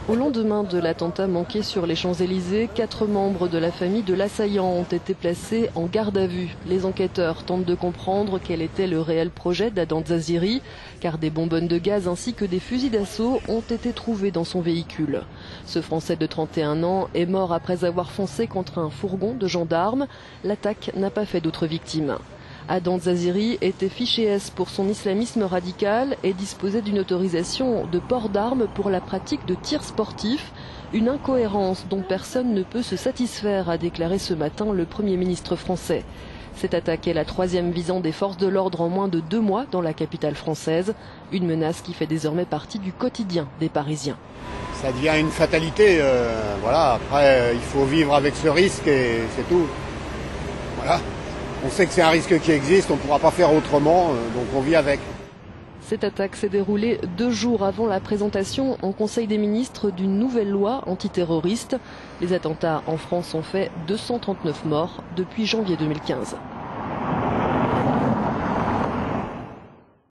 Au lendemain de l'attentat manqué sur les Champs-Élysées, 4 membres de la famille de l'assaillant ont été placés en garde à vue. Les enquêteurs tentent de comprendre quel était le réel projet d'Adnan Zaziri, car des bonbonnes de gaz ainsi que des fusils d'assaut ont été trouvés dans son véhicule. Ce Français de 31 ans est mort après avoir foncé contre un fourgon de gendarmes. L'attaque n'a pas fait d'autres victimes. Adnan Zaziri était fiché S pour son islamisme radical et disposait d'une autorisation de port d'armes pour la pratique de tirs sportifs, une incohérence dont personne ne peut se satisfaire, a déclaré ce matin le Premier ministre français. Cette attaque est la 3e visant des forces de l'ordre en moins de 2 mois dans la capitale française, une menace qui fait désormais partie du quotidien des Parisiens. Ça devient une fatalité, voilà. Après il faut vivre avec ce risque et c'est tout. Voilà. On sait que c'est un risque qui existe, on ne pourra pas faire autrement, donc on vit avec. Cette attaque s'est déroulée 2 jours avant la présentation en Conseil des ministres d'une nouvelle loi antiterroriste. Les attentats en France ont fait 239 morts depuis janvier 2015.